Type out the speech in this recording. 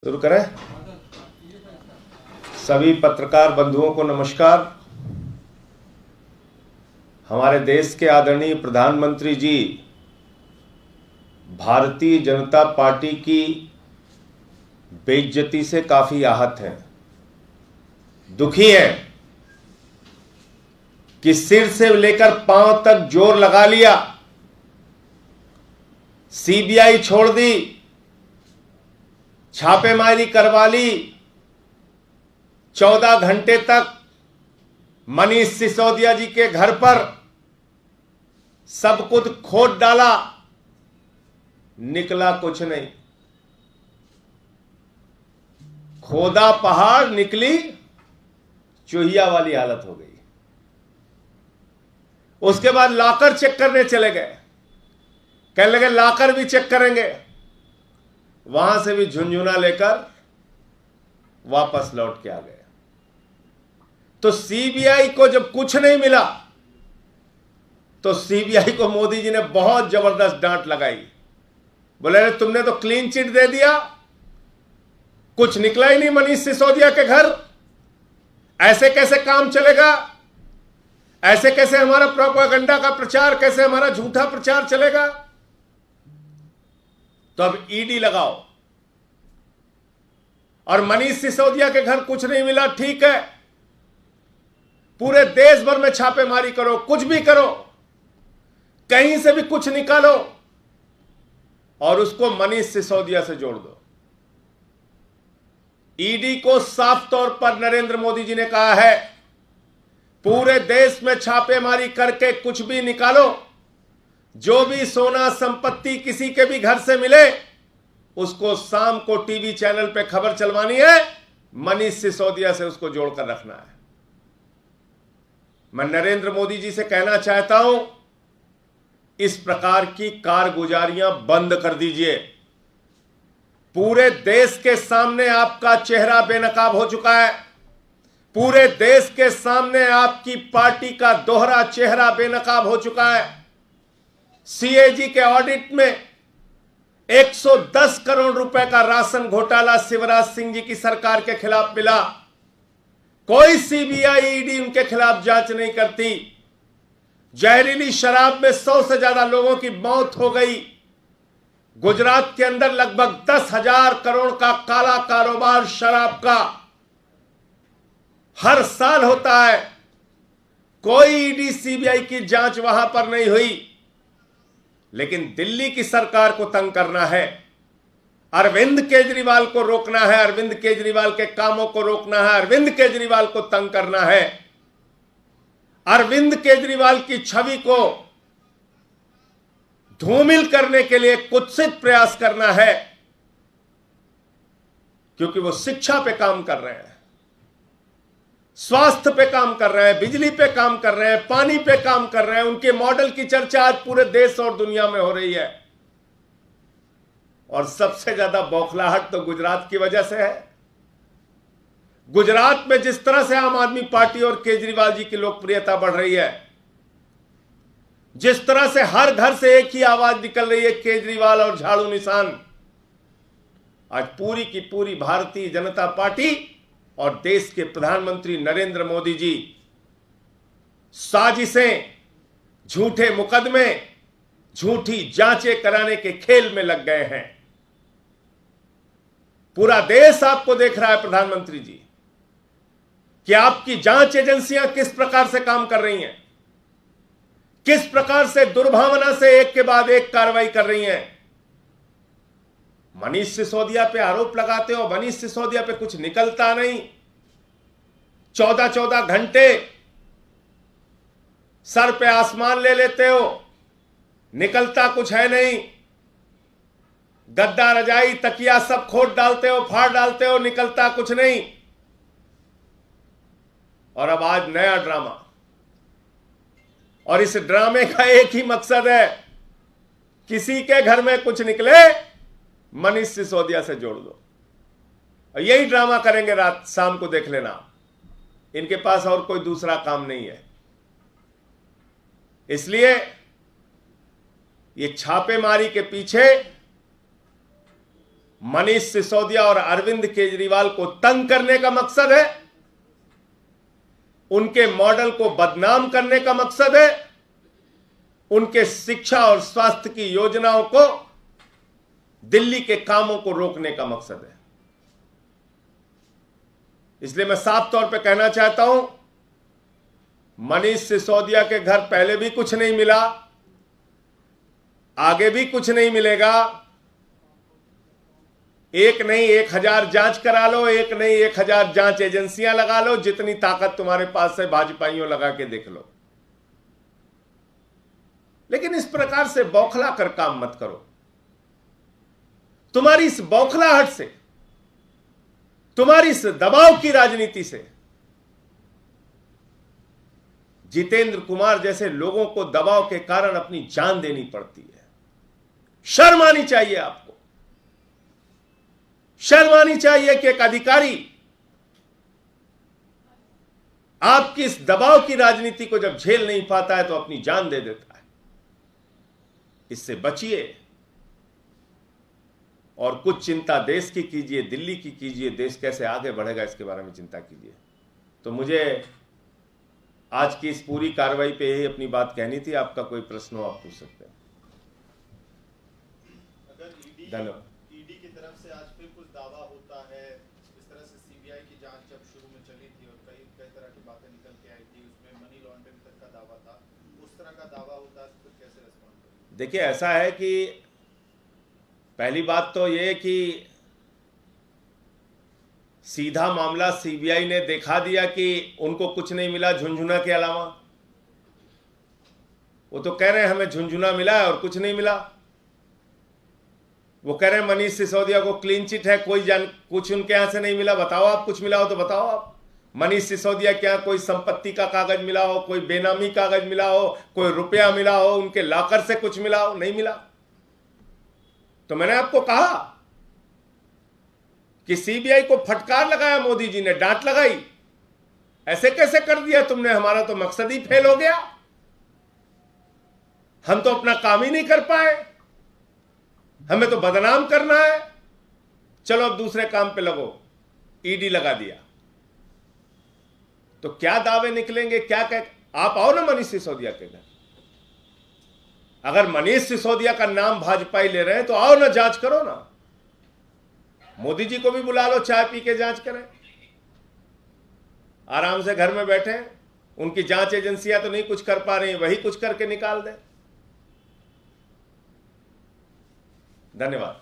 शुरू करें। सभी पत्रकार बंधुओं को नमस्कार। हमारे देश के आदरणीय प्रधानमंत्री जी भारतीय जनता पार्टी की बेइज्जती से काफी आहत हैं, दुखी हैं कि सिर से लेकर पांव तक जोर लगा लिया, सीबीआई छोड़ दी, छापेमारी करवा ली, 14 घंटे तक मनीष सिसोदिया जी के घर पर सब कुछ खोद डाला, निकला कुछ नहीं। खोदा पहाड़, निकली चूहिया वाली हालत हो गई। उसके बाद लॉकर चेक करने चले गए, कहने लगे लॉकर भी चेक करेंगे, वहां से भी झुंझुना लेकर वापस लौट के आ गए। तो सीबीआई को जब कुछ नहीं मिला तो सीबीआई को मोदी जी ने बहुत जबरदस्त डांट लगाई। बोले अरे तुमने तो क्लीन चिट दे दिया, कुछ निकला ही नहीं मनीष सिसोदिया के घर, ऐसे कैसे काम चलेगा, ऐसे कैसे हमारा प्रोपेगेंडा का प्रचार, कैसे हमारा झूठा प्रचार चलेगा। तो अब ईडी लगाओ। और मनीष सिसोदिया के घर कुछ नहीं मिला, ठीक है, पूरे देश भर में छापेमारी करो, कुछ भी करो, कहीं से भी कुछ निकालो और उसको मनीष सिसोदिया से जोड़ दो। ईडी को साफ तौर पर नरेंद्र मोदी जी ने कहा है, पूरे देश में छापेमारी करके कुछ भी निकालो, जो भी सोना संपत्ति किसी के भी घर से मिले उसको शाम को टीवी चैनल पे खबर चलवानी है, मनीष सिसोदिया से उसको जोड़कर रखना है। मैं नरेंद्र मोदी जी से कहना चाहता हूं, इस प्रकार की कारगुजारियां बंद कर दीजिए। पूरे देश के सामने आपका चेहरा बेनकाब हो चुका है, पूरे देश के सामने आपकी पार्टी का दोहरा चेहरा बेनकाब हो चुका है। सीएजी के ऑडिट में 110 करोड़ रुपए का राशन घोटाला शिवराज सिंह जी की सरकार के खिलाफ मिला, कोई सीबीआई ईडी उनके खिलाफ जांच नहीं करती। जहरीली शराब में 100 से ज्यादा लोगों की मौत हो गई। गुजरात के अंदर लगभग 10,000 करोड़ का काला कारोबार शराब का हर साल होता है, कोई ईडी सीबीआई की जांच वहां पर नहीं हुई। लेकिन दिल्ली की सरकार को तंग करना है, अरविंद केजरीवाल को रोकना है, अरविंद केजरीवाल के कामों को रोकना है, अरविंद केजरीवाल को तंग करना है, अरविंद केजरीवाल की छवि को धूमिल करने के लिए कुत्सित प्रयास करना है, क्योंकि वो शिक्षा पे काम कर रहे हैं, स्वास्थ्य पे काम कर रहे हैं, बिजली पे काम कर रहे हैं, पानी पे काम कर रहे हैं। उनके मॉडल की चर्चा आज पूरे देश और दुनिया में हो रही है। और सबसे ज्यादा बौखलाहट तो गुजरात की वजह से है। गुजरात में जिस तरह से आम आदमी पार्टी और केजरीवाल जी की लोकप्रियता बढ़ रही है, जिस तरह से हर घर से एक ही आवाज निकल रही है, केजरीवाल और झाड़ू निशान, आज पूरी की पूरी भारतीय जनता पार्टी और देश के प्रधानमंत्री नरेंद्र मोदी जी साजिशें, झूठे मुकदमे, झूठी जांचें कराने के खेल में लग गए हैं। पूरा देश आपको देख रहा है प्रधानमंत्री जी, कि आपकी जांच एजेंसियां किस प्रकार से काम कर रही हैं, किस प्रकार से दुर्भावना से एक के बाद एक कार्रवाई कर रही हैं। मनीष सिसोदिया पे आरोप लगाते हो, मनीष सिसोदिया पे कुछ निकलता नहीं। 14-14 घंटे सर पे आसमान ले लेते हो, निकलता कुछ है नहीं। गद्दा, रजाई, तकिया सब खोद डालते हो, फाड़ डालते हो, निकलता कुछ नहीं। और अब आज नया ड्रामा, और इस ड्रामे का एक ही मकसद है, किसी के घर में कुछ निकले मनीष सिसोदिया से जोड़ दो। और यही ड्रामा करेंगे रात शाम को, देख लेना। इनके पास और कोई दूसरा काम नहीं है। इसलिए ये छापेमारी के पीछे मनीष सिसोदिया और अरविंद केजरीवाल को तंग करने का मकसद है, उनके मॉडल को बदनाम करने का मकसद है, उनके शिक्षा और स्वास्थ्य की योजनाओं को, दिल्ली के कामों को रोकने का मकसद है। इसलिए मैं साफ तौर पे कहना चाहता हूं, मनीष सिसोदिया के घर पहले भी कुछ नहीं मिला, आगे भी कुछ नहीं मिलेगा। एक नहीं 1000 जांच करा लो, एक नहीं 1000 जांच एजेंसियां लगा लो, जितनी ताकत तुम्हारे पास है भाजपाइयों लगा के देख लो, लेकिन इस प्रकार से बौखला कर काम मत करो। तुम्हारी इस बौखलाहट से, तुम्हारी इस दबाव की राजनीति से जितेंद्र कुमार जैसे लोगों को दबाव के कारण अपनी जान देनी पड़ती है। शर्म आनी चाहिए आपको, शर्म आनी चाहिए कि एक अधिकारी आपकी इस दबाव की राजनीति को जब झेल नहीं पाता है तो अपनी जान दे देता है। इससे बचिए और कुछ चिंता देश की कीजिए, दिल्ली की कीजिए, देश कैसे आगे बढ़ेगा इसके बारे में चिंता कीजिए। तो मुझे आज की इस पूरी कार्रवाई पे यही अपनी बात कहनी थी। आपका कोई प्रश्न हो आप पूछ सकते हैं। धन्यवाद। ईडी की तरफ से आज फिर कुछ दावा होता है, इस तरह से सीबीआई की जांच जब शुरू में चली थी और कई तरह की बातें निकल के आई थी, उसमें मनी लॉन्ड्रिंग तक का दावा था, उस तरह का दावा होता है तो कैसे रिस्पॉन्ड करें? देखिए, ऐसा है कि पहली बात तो ये कि सीधा मामला सीबीआई ने दिखा दिया कि उनको कुछ नहीं मिला झुनझुना के अलावा। वो तो कह रहे हैं हमें झुनझुना मिला है और कुछ नहीं मिला। वो कह रहे हैं मनीष सिसोदिया को क्लीन चिट है, कुछ उनके यहां से नहीं मिला। बताओ आप, कुछ मिला हो तो बताओ आप। मनीष सिसोदिया के यहां कोई संपत्ति का कागज मिला हो, कोई बेनामी कागज मिला हो, कोई रुपया मिला हो, उनके लॉकर से कुछ मिला हो? नहीं मिला। तो मैंने आपको कहा कि सीबीआई को फटकार लगाया मोदी जी ने, डांट लगाई, ऐसे कैसे कर दिया तुमने, हमारा तो मकसद ही फेल हो गया, हम तो अपना काम ही नहीं कर पाए, हमें तो बदनाम करना है, चलो अब दूसरे काम पे लगो। ईडी लगा दिया। तो क्या दावे निकलेंगे, क्या कह, आप आओ ना मनीष सिसोदिया के घर। अगर मनीष सिसोदिया का नाम भाजपा ले रहे हैं तो आओ ना, जांच करो ना। मोदी जी को भी बुला लो, चाय पी के जांच करें, आराम से घर में बैठे। उनकी जांच एजेंसियां तो नहीं कुछ कर पा रही, वही कुछ करके निकाल दें। धन्यवाद।